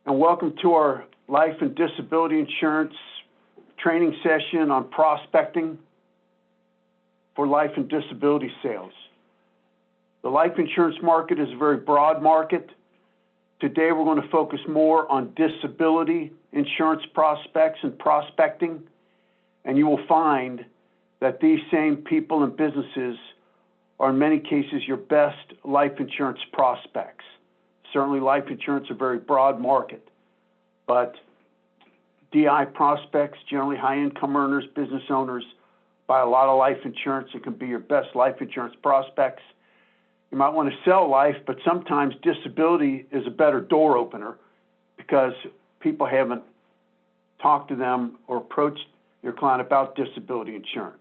and welcome to our life and disability insurance training session on prospecting for life and disability sales. The life insurance market is a very broad market. Today we're going to focus more on disability insurance prospects and prospecting, and you will find that these same people and businesses are in many cases your best life insurance prospects. Certainly life insurance is a very broad market, but DI prospects, generally high-income earners, business owners, buy a lot of life insurance. It can be your best life insurance prospects. You might want to sell life, but sometimes disability is a better door opener because people haven't talked to them or approached your client about disability insurance.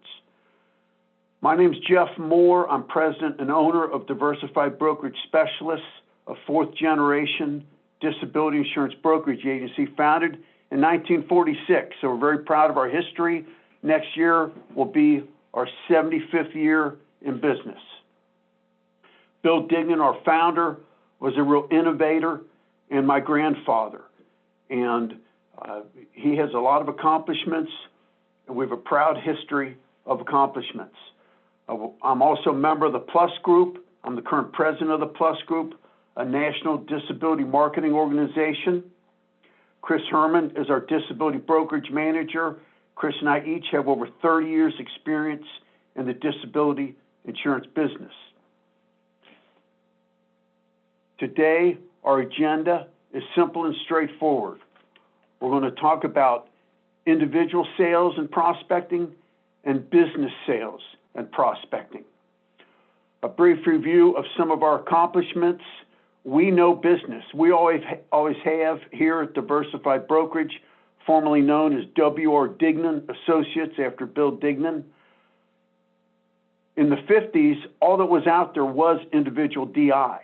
My name is Jeff Moore. I'm president and owner of Diversified Brokerage Specialists, a fourth-generation disability insurance brokerage agency founded in 1946. So we're very proud of our history. Next year will be our 75th year in business. Bill Dignan, our founder, was a real innovator and my grandfather. And he has a lot of accomplishments, and we have a proud history of accomplishments. I'm also a member of the Plus Group. I'm the current president of the Plus Group, a national disability marketing organization. Chris Herman is our disability brokerage manager. Chris and I each have over 30 years experience in the disability insurance business. Today, our agenda is simple and straightforward. We're going to talk about individual sales and prospecting and business sales and prospecting. A brief review of some of our accomplishments. We know business. We always have here at Diversified Brokerage, formerly known as W.R. Dignan Associates after Bill Dignan. In the 50s, all that was out there was individual DI.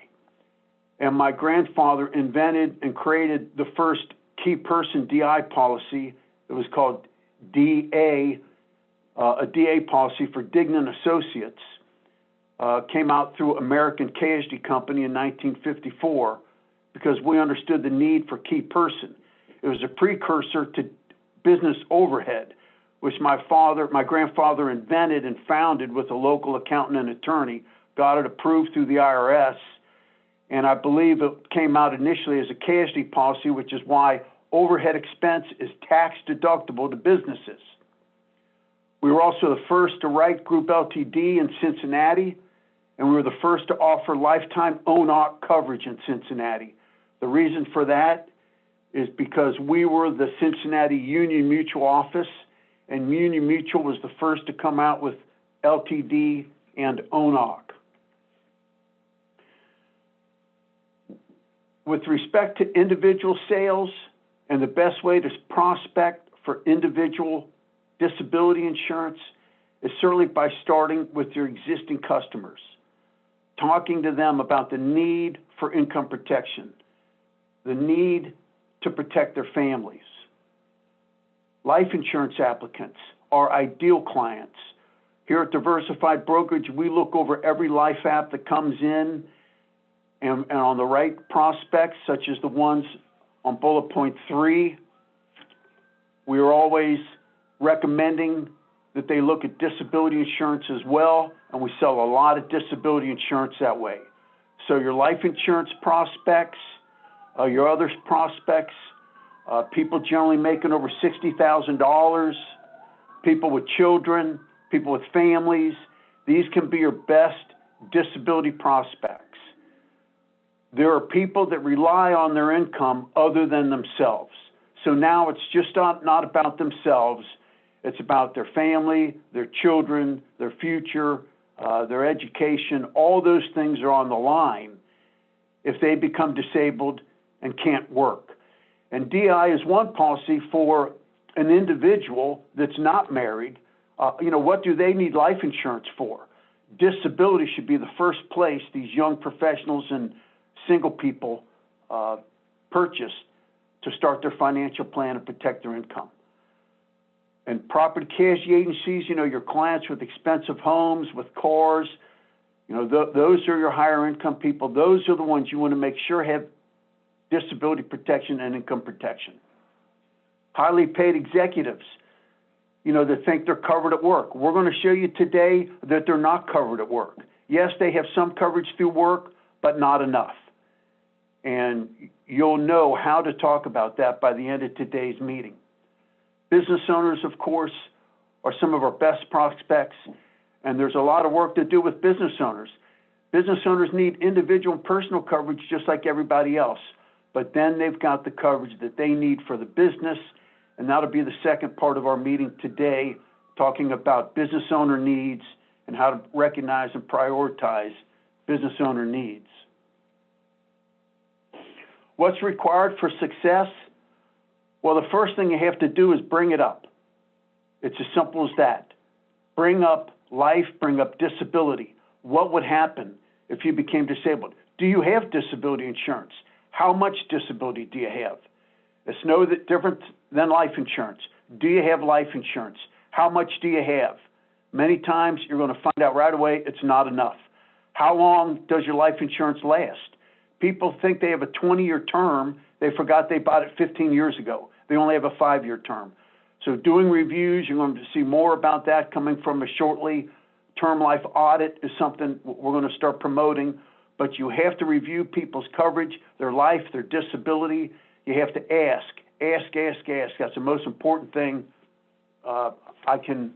And my grandfather invented and created the first key person DI policy. It was called DA, a DA policy for Dignan Associates. Came out through American Casualty Company in 1954 because we understood the need for key person. It was a precursor to business overhead, which my grandfather invented and founded with a local accountant and attorney, got it approved through the IRS, and I believe it came out initially as a casualty policy, which is why overhead expense is tax deductible to businesses. We were also the first to write Group LTD in Cincinnati, and we were the first to offer lifetime ONOC coverage in Cincinnati. The reason for that is because we were the Cincinnati Union Mutual office, and Union Mutual was the first to come out with LTD and ONOC. With respect to individual sales and the best way to prospect for individual disability insurance is certainly by starting with your existing customers, talking to them about the need for income protection, the need to protect their families. Life insurance applicants are ideal clients. Here at Diversified Brokerage, we look over every life app that comes in, and on the right prospects, such as the ones on bullet point 3, we are always recommending that they look at disability insurance as well, and we sell a lot of disability insurance that way. So your life insurance prospects, your other prospects, people generally making over $60,000, people with children, people with families, these can be your best disability prospects. There are people that rely on their income other than themselves. So now it's just not about themselves. It's about their family, their children, their future, their education. All those things are on the line if they become disabled and can't work. And DI is one policy for an individual that's not married. What do they need life insurance for? Disability should be the first place these young professionals and single people purchase to start their financial plan and protect their income. And property casualty agencies, your clients with expensive homes, with cars, those are your higher income people. Those are the ones you want to make sure have disability protection and income protection. Highly paid executives, that think they're covered at work. We're going to show you today that they're not covered at work. Yes, they have some coverage through work, but not enough. And you'll know how to talk about that by the end of today's meeting. Business owners, of course, are some of our best prospects, and there's a lot of work to do with business owners. Business owners need individual and personal coverage just like everybody else, but then they've got the coverage that they need for the business, and that'll be the second part of our meeting today, talking about business owner needs and how to recognize and prioritize business owner needs. What's required for success? Well, the first thing you have to do is bring it up. It's as simple as that. Bring up life, bring up disability. What would happen if you became disabled? Do you have disability insurance? How much disability do you have? It's no different than life insurance. Do you have life insurance? How much do you have? Many times you're going to find out right away it's not enough. How long does your life insurance last? People think they have a 20-year term. They forgot they bought it 15 years ago. They only have a 5-year term. So doing reviews, you're going to see more about that coming from us shortly. Term life audit is something we're going to start promoting, but you have to review people's coverage, their life, their disability. You have to ask. That's the most important thing I can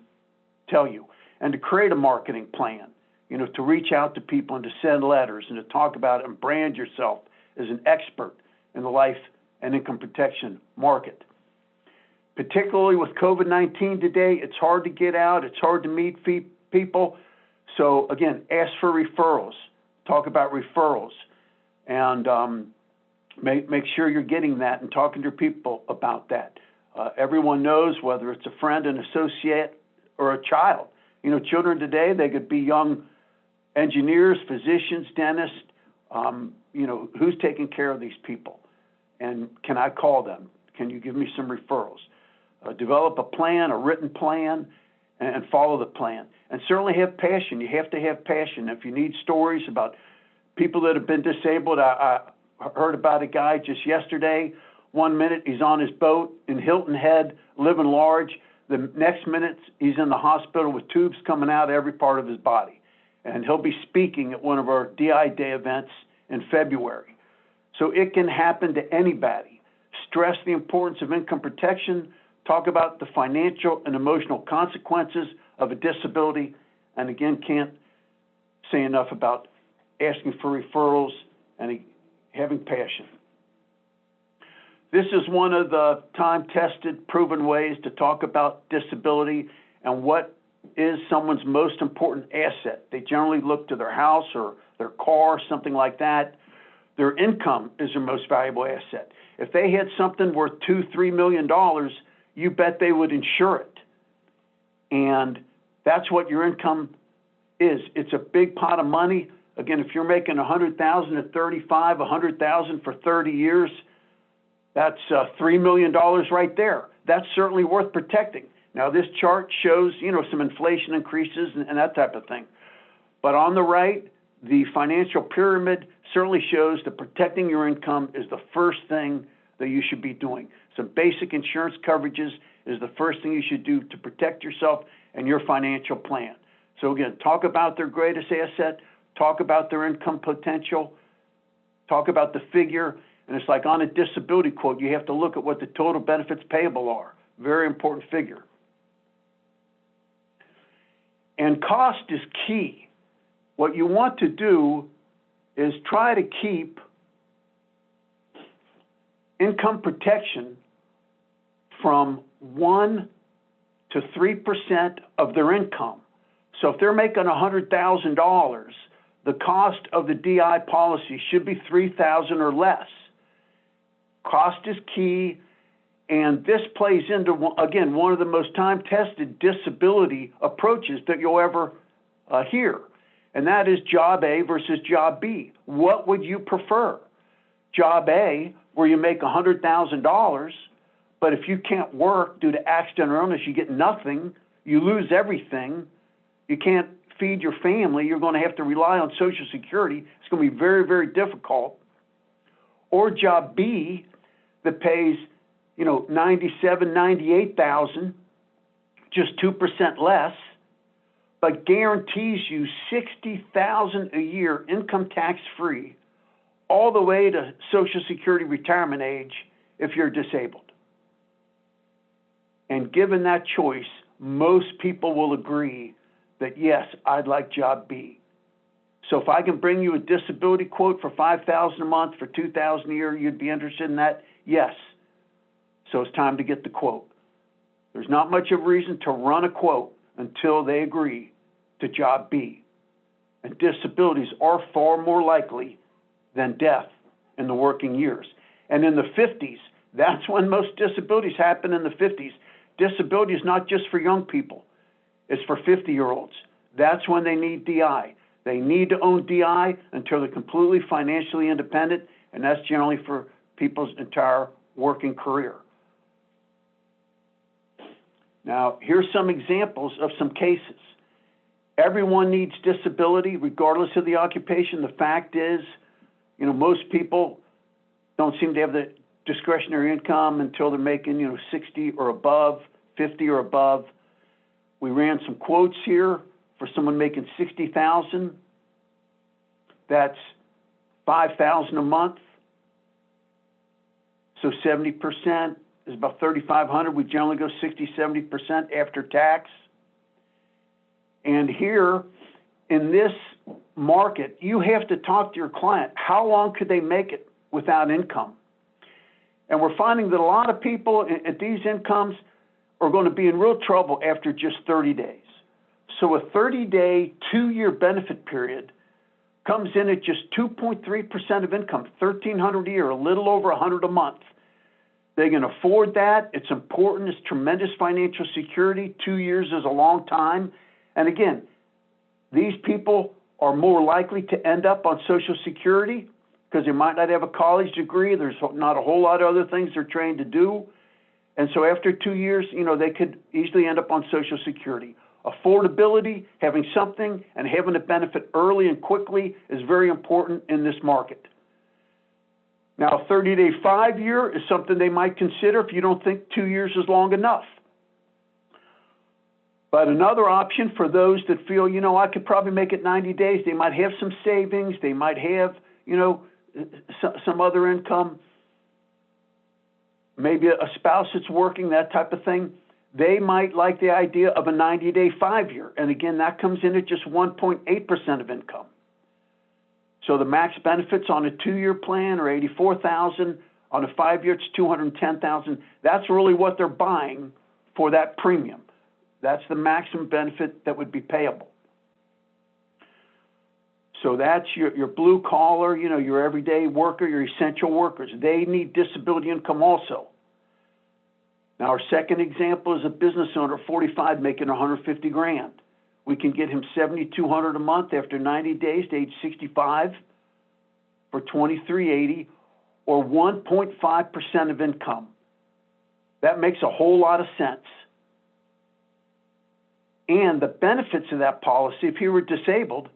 tell you. And to create a marketing plan, to reach out to people and to send letters and to talk about it and brand yourself as an expert in the life and income protection market. Particularly with COVID-19 today, it's hard to get out, it's hard to meet people. So again, ask for referrals, talk about referrals, and make sure you're getting that and talking to people about that. Everyone knows, whether it's a friend, an associate, or a child. Children today, they could be young engineers, physicians, dentists. Who's taking care of these people? And can I call them? Can you give me some referrals? Develop a plan, a written plan, and follow the plan. And certainly have passion. You have to have passion. If you need stories about people that have been disabled, I heard about a guy just yesterday. 1 minute he's on his boat in Hilton Head, living large. The next minute he's in the hospital with tubes coming out of every part of his body. And he'll be speaking at one of our DI Day events in February. So it can happen to anybody. Stress the importance of income protection. Talk about the financial and emotional consequences of a disability. And again, can't say enough about asking for referrals and having passion. This is one of the time-tested, proven ways to talk about disability and what is someone's most important asset. They generally look to their house or their car, something like that. Their income is their most valuable asset. If they had something worth $2-3 million, you bet they would insure it. And that's what your income is. It's a big pot of money. Again, if you're making $100,000 at 35, $100,000 for 30 years, that's $3 million right there. That's certainly worth protecting. Now, this chart shows, some inflation increases and that type of thing. But on the right, the financial pyramid certainly shows that protecting your income is the first thing that you should be doing. Some basic insurance coverages is the first thing you should do to protect yourself and your financial plan. So again, talk about their greatest asset, talk about their income potential, talk about the figure, and it's like on a disability quote, you have to look at what the total benefits payable are. Very important figure. And cost is key. What you want to do is try to keep income protection from 1 to 3% of their income. So if they're making $100,000, the cost of the DI policy should be $3,000 or less. Cost is key, and this plays into, again, one of the most time-tested disability approaches that you'll ever hear, and that is Job A versus Job B. What would you prefer? Job A, where you make $100,000, but if you can't work due to accident or illness, you get nothing, you lose everything, you can't feed your family, you're going to have to rely on Social Security. It's going to be very, very difficult. or job B that pays, 97, 98,000, just 2% less, but guarantees you 60,000 a year income tax free all the way to Social Security retirement age if you're disabled. And given that choice, most people will agree that yes, I'd like job B. So if I can bring you a disability quote for $5,000 a month, for $2,000 a year, you'd be interested in that? Yes. So it's time to get the quote. There's not much of a reason to run a quote until they agree to job B. And disabilities are far more likely than death in the working years. And in the 50s, that's when most disabilities happen, in the 50s. Disability is not just for young people. It's for 50-year-olds. That's when they need DI. They need to own DI until they're completely financially independent, and that's generally for people's entire working career. Now, here's some examples of some cases. Everyone needs disability, regardless of the occupation. The fact is, most people don't seem to have the discretionary income until they're making, 60 or above, 50 or above. We ran some quotes here for someone making 60,000. That's 5,000 a month. So 70% is about 3,500. We generally go 60, 70% after tax. And here in this market, you have to talk to your client. How long could they make it without income? And we're finding that a lot of people at these incomes are going to be in real trouble after just 30 days. So a 30-day, 2-year benefit period comes in at just 2.3% of income, $1,300 a year, a little over $100 a month. They can afford that. It's important. It's tremendous financial security. 2 years is a long time. And again, these people are more likely to end up on Social Security because they might not have a college degree. There's not a whole lot of other things they're trained to do. And so after 2 years, they could easily end up on Social Security. Affordability, having something and having a benefit early and quickly is very important in this market. Now, a 30-day, 5-year is something they might consider if you don't think 2 years is long enough. But another option for those that feel, I could probably make it 90 days, they might have some savings, they might have, some other income, maybe a spouse that's working, that type of thing. They might like the idea of a 90-day, 5-year. And again, that comes in at just 1.8% of income. So the max benefits on a 2-year plan are $84,000. On a 5-year, it's $210,000. That's really what they're buying for that premium. That's the maximum benefit that would be payable. So that's your blue collar, your everyday worker, your essential workers. They need disability income also. Now, our second example is a business owner, 45, making 150 grand. We can get him $7,200 a month after 90 days to age 65 for $2,380, or 1.5% of income. That makes a whole lot of sense. And the benefits of that policy, if he were disabled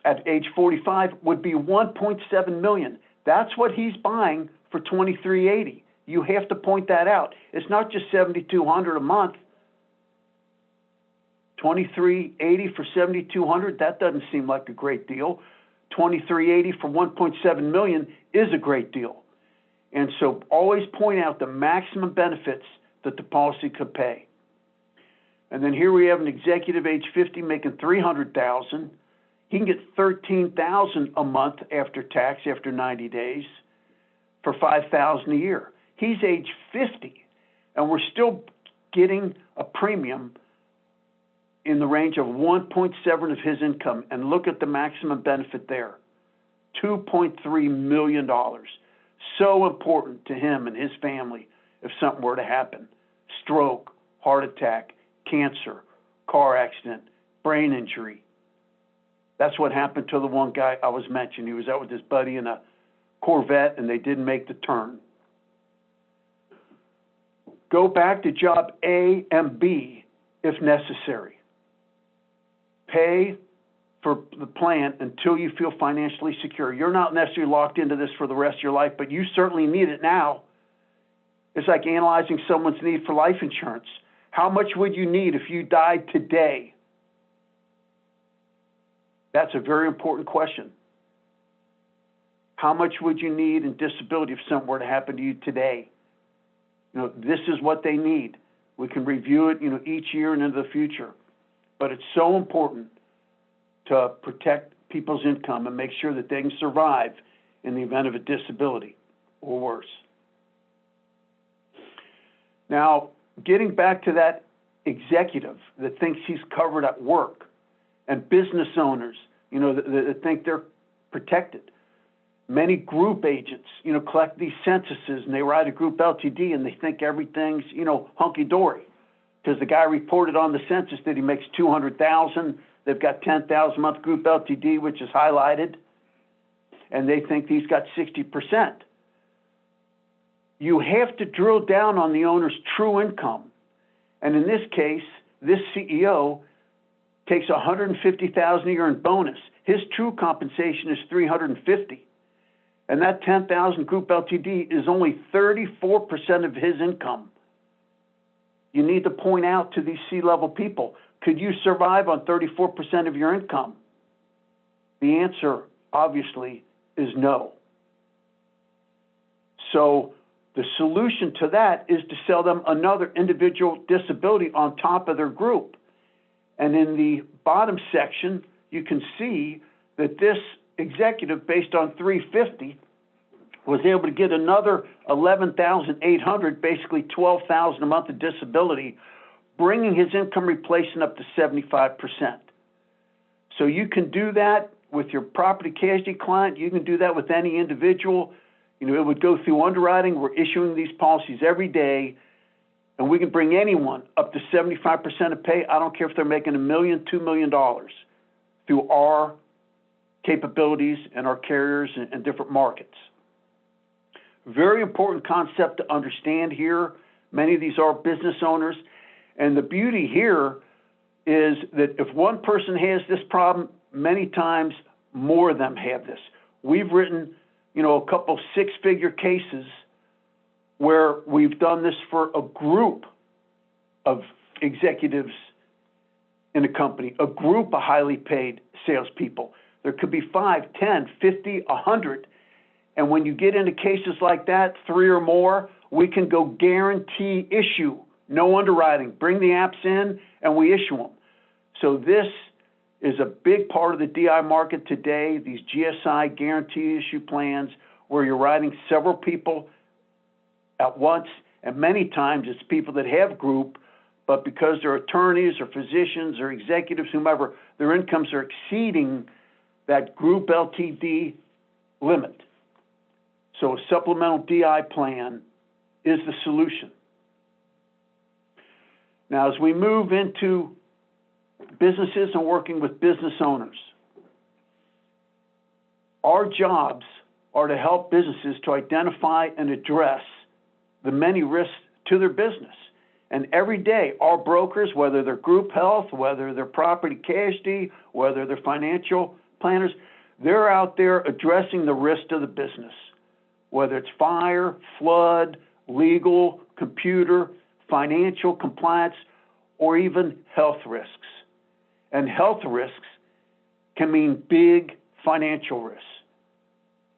at age 45, would be $1.7 million. That's what he's buying for $2,380. You have to point that out. It's not just $7,200 a month. $2,380 for $7,200, that doesn't seem like a great deal. $2,380 for $1.7 million is a great deal. And so always point out the maximum benefits that the policy could pay. And then here we have an executive age 50 making $300,000. He can get $13,000 a month after tax after 90 days for $5,000 a year. He's age 50, and we're still getting a premium in the range of 1.7 of his income. And look at the maximum benefit there, $2.3 million. So important to him and his family if something were to happen. Stroke, heart attack, cancer, car accident, brain injury. That's what happened to the one guy I was mentioning. He was out with his buddy in a Corvette, and they didn't make the turn. Go back to job A and B if necessary. Pay for the plan until you feel financially secure. You're not necessarily locked into this for the rest of your life, but you certainly need it now. It's like analyzing someone's need for life insurance. How much would you need if you died today? That's a very important question. How much would you need in disability if something were to happen to you today? This is what they need. We can review it, each year and into the future. But it's so important to protect people's income and make sure that they can survive in the event of a disability or worse. Now, getting back to that executive that thinks he's covered at work and business owners, that think they're protected. Many group agents, collect these censuses and they write a group LTD and they think everything's, hunky-dory because the guy reported on the census that he makes $200,000. They've got $10,000 a month group LTD, which is highlighted, and they think he's got 60%. You have to drill down on the owner's true income. And in this case, this CEO takes $150,000 a year in bonus. His true compensation is $350,000. And that $10,000 group LTD is only 34% of his income. You need to point out to these C-level people, could you survive on 34% of your income? The answer, obviously, is no. So the solution to that is to sell them another individual disability on top of their group. And in the bottom section, you can see that this executive, based on $350,000, was able to get another $11,800, basically $12,000 a month of disability, bringing his income replacement up to 75%. So you can do that with your property casualty client. You can do that with any individual. It would go through underwriting. We're issuing these policies every day, and we can bring anyone up to 75% of pay. I don't care if they're making $1 million, $2 million through our capabilities and our carriers and different markets. Very important concept to understand here. Many of these are business owners. And the beauty here is that if one person has this problem, many times more of them have this. We've written, a couple six-figure cases where we've done this for a group of executives in a company, a group of highly paid salespeople. There could be 5, 10, 50, 100. And when you get into cases like that, 3 or more, we can go guarantee issue, no underwriting. Bring the apps in and we issue them. So this is a big part of the DI market today, these GSI guarantee issue plans where you're writing several people at once. And many times it's people that have group, but because they're attorneys or physicians or executives, whomever, their incomes are exceeding that group LTD limit. So a supplemental DI plan is the solution. Now, as we move into businesses and working with business owners, our jobs are to help businesses to identify and address the many risks to their business. And every day, our brokers, whether they're group health, whether they're property casualty, whether they're financial planners, they're out there addressing the risk to the business, whether it's fire, flood, legal, computer, financial compliance, or even health risks. And health risks can mean big financial risks.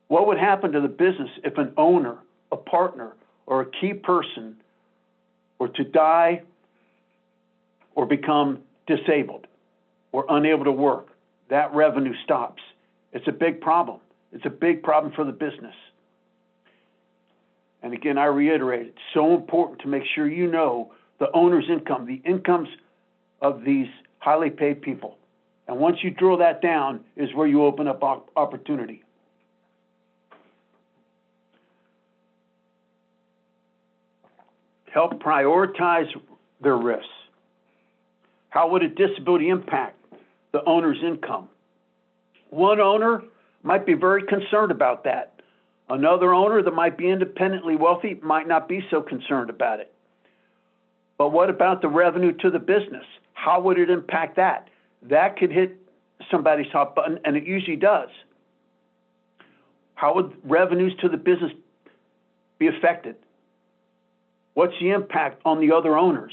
What would happen to the business if an owner, a partner, or a key person were to die or become disabled or unable to work? That revenue stops. It's a big problem. It's a big problem for the business. And again, I reiterate, it's so important to make sure you know the owner's income, the incomes of these highly paid people. And once you drill that down is where you open up opportunity. Help prioritize their risks. How would a disability impact the owner's income? One owner might be very concerned about that. Another owner that might be independently wealthy might not be so concerned about it. But what about the revenue to the business? How would it impact that? That could hit somebody's hot button, and it usually does. How would revenues to the business be affected? What's the impact on the other owners?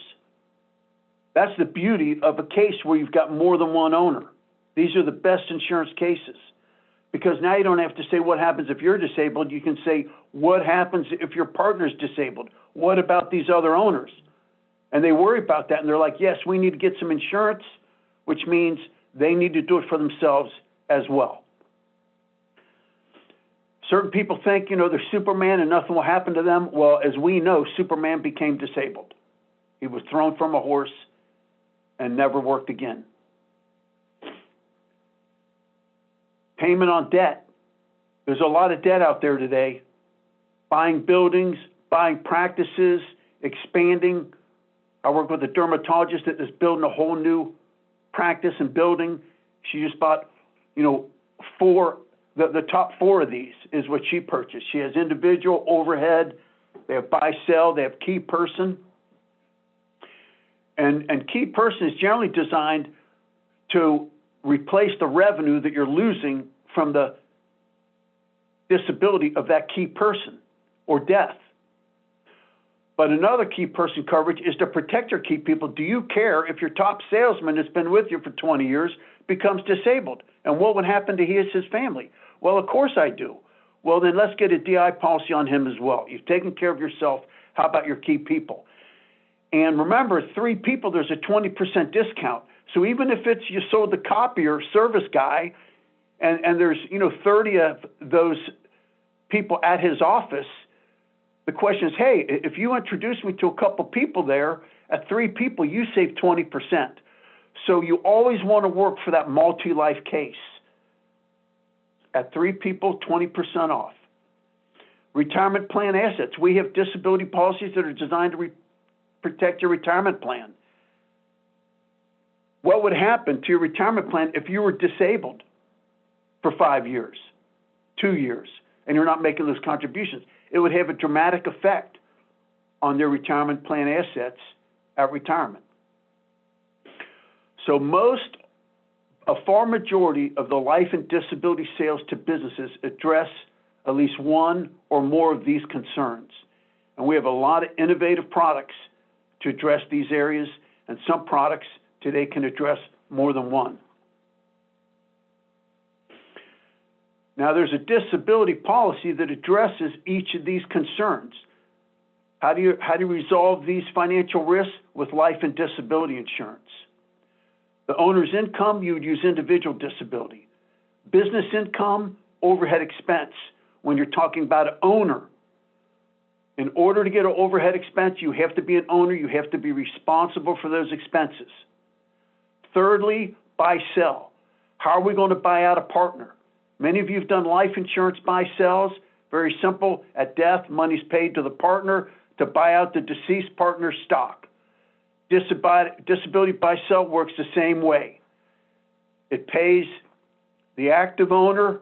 That's the beauty of a case where you've got more than one owner. These are the best insurance cases, because now you don't have to say what happens if you're disabled. You can say what happens if your partner's disabled. What about these other owners? And they worry about that, and they're like, yes, we need to get some insurance, which means they need to do it for themselves as well. Certain people think, they're Superman and nothing will happen to them. Well, as we know, Superman became disabled. He was thrown from a horse and never worked again. Payment on debt. There's a lot of debt out there today. Buying buildings, buying practices, expanding. I work with a dermatologist that is building a whole new practice and building. She just bought, the top 4 of these is what she purchased. She has individual, overhead, they have buy-sell, they have key person. And key person is generally designed to replace the revenue that you're losing from the disability of that key person or death. But another key person coverage is to protect your key people. Do you care if your top salesman that's been with you for 20 years becomes disabled? And what would happen to his family? Well, of course I do. Well, then let's get a DI policy on him as well. You've taken care of yourself. How about your key people? And remember, 3 people, there's a 20% discount. So even if it's you sold the copier service guy and there's 30 of those people at his office, the question is, hey, if you introduce me to a couple people there, at 3 people, you save 20%. So you always want to work for that multi-life case. At 3 people, 20% off. Retirement plan assets. We have disability policies that are designed to protect your retirement plan. What would happen to your retirement plan if you were disabled for 5 years, 2 years, and you're not making those contributions? It would have a dramatic effect on their retirement plan assets at retirement. So a far majority of the life and disability sales to businesses address at least one or more of these concerns. And we have a lot of innovative products to address these areas, and some products today can address more than one. Now, there's a disability policy that addresses each of these concerns. How do you resolve these financial risks with life and disability insurance? The owner's income, you would use individual disability. Business income, overhead expense. When you're talking about an owner, in order to get an overhead expense, you have to be an owner. You have to be responsible for those expenses. Thirdly, buy-sell. How are we going to buy out a partner? Many of you have done life insurance buy-sells. Very simple. At death, money's paid to the partner to buy out the deceased partner's stock. Disability buy-sell works the same way. It pays the active owner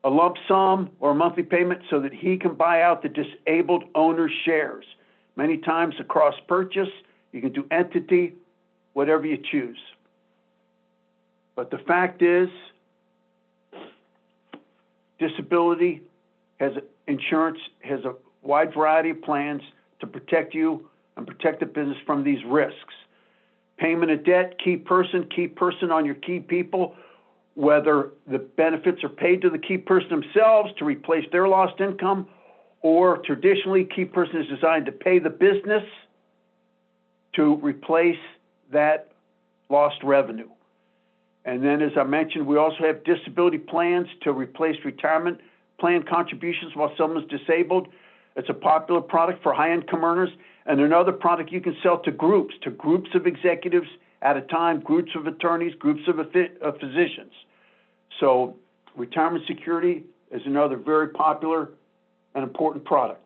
a lump sum or a monthly payment so that he can buy out the disabled owner's shares. Many times a cross purchase, you can do entity, whatever you choose. But the fact is, disability insurance has a wide variety of plans to protect you and protect the business from these risks. Payment of debt, key person on your key people, whether the benefits are paid to the key person themselves to replace their lost income, or traditionally, key person is designed to pay the business to replace that lost revenue. And then, as I mentioned, we also have disability plans to replace retirement plan contributions while someone's disabled. It's a popular product for high-income earners, and another product you can sell to groups of executives at a time, groups of attorneys, groups of physicians. So retirement security is another very popular and important product.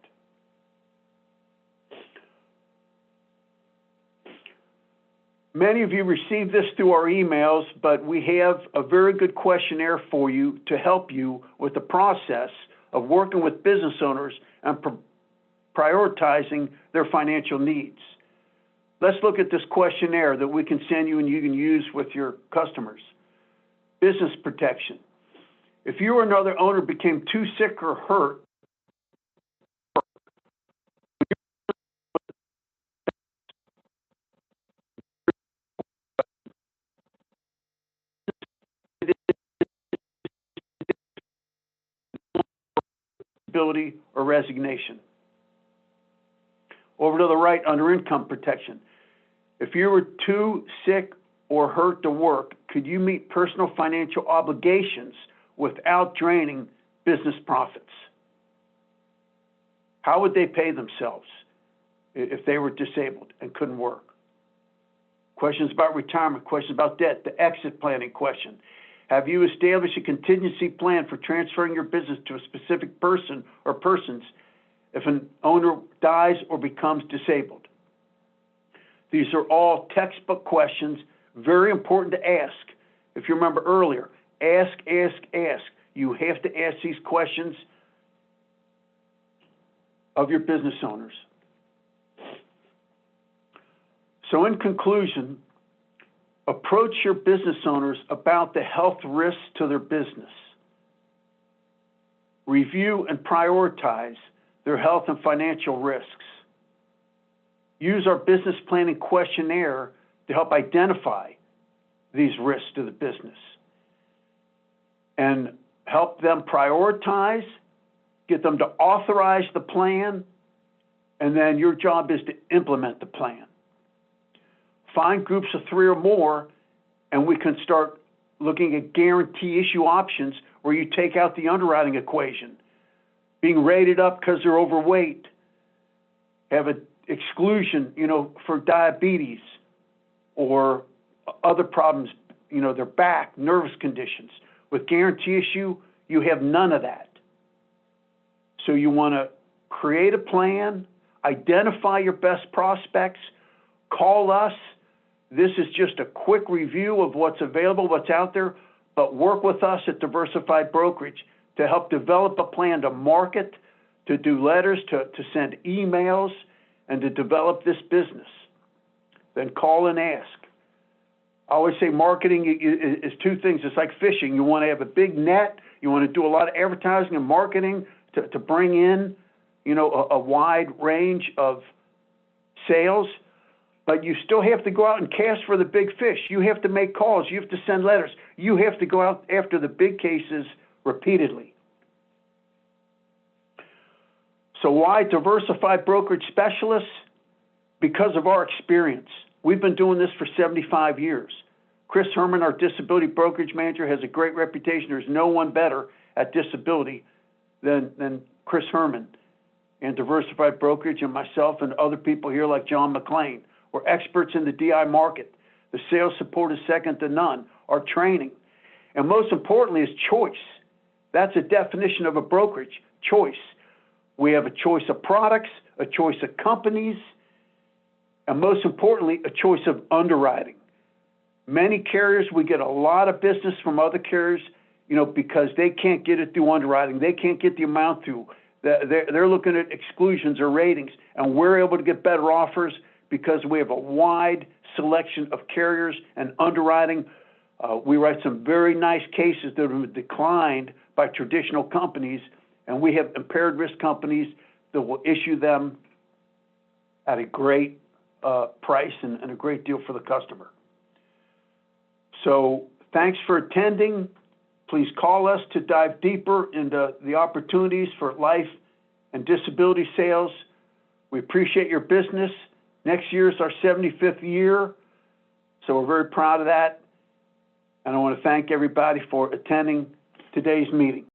Many of you received this through our emails, but we have a very good questionnaire for you to help you with the process of working with business owners and prioritizing their financial needs. Let's look at this questionnaire that we can send you and you can use with your customers. Business protection. If you or another owner became too sick or hurt, disability or resignation. Over to the right, under income protection. If you were too sick or hurt to work, could you meet personal financial obligations without draining business profits? How would they pay themselves if they were disabled and couldn't work? Questions about retirement, questions about debt, the exit planning question. Have you established a contingency plan for transferring your business to a specific person or persons if an owner dies or becomes disabled? These are all textbook questions, very important to ask. If you remember earlier, ask, ask, ask. You have to ask these questions of your business owners. So in conclusion, approach your business owners about the health risks to their business. Review and prioritize their health and financial risks. Use our business planning questionnaire to help identify these risks to the business and help them prioritize, get them to authorize the plan, and then your job is to implement the plan. Find groups of 3 or more, and we can start looking at guarantee issue options where you take out the underwriting equation. Being rated up because they're overweight, have an exclusion, for diabetes or other problems, their back, nervous conditions. With guarantee issue, you have none of that. So you want to create a plan, identify your best prospects, call us. This is just a quick review of what's available, what's out there, but work with us at Diversified Brokerage to help develop a plan to market, to do letters, to send emails, and to develop this business. Then call and ask. I always say marketing is 2 things. It's like fishing. You want to have a big net. You want to do a lot of advertising and marketing to bring in, a wide range of sales. But you still have to go out and cast for the big fish. You have to make calls. You have to send letters. You have to go out after the big cases repeatedly. So why Diversified Brokerage Specialists? Because of our experience. We've been doing this for 75 years. Chris Herman, our disability brokerage manager, has a great reputation. There's no one better at disability than Chris Herman and Diversified Brokerage, and myself and other people here like John McLean. We're experts in the DI market. The sales support is second to none. Our training. And most importantly is choice. That's a definition of a brokerage, choice. We have a choice of products, a choice of companies, and most importantly, a choice of underwriting. Many carriers, we get a lot of business from other carriers, because they can't get it through underwriting. They can't get the amount through. They're looking at exclusions or ratings, and we're able to get better offers because we have a wide selection of carriers and underwriting. We write some very nice cases that have been declined by traditional companies, and we have impaired risk companies that will issue them at a great price and a great deal for the customer. So thanks for attending. Please call us to dive deeper into the opportunities for life and disability sales. We appreciate your business. Next year is our 75th year, so we're very proud of that. And I want to thank everybody for attending today's meeting.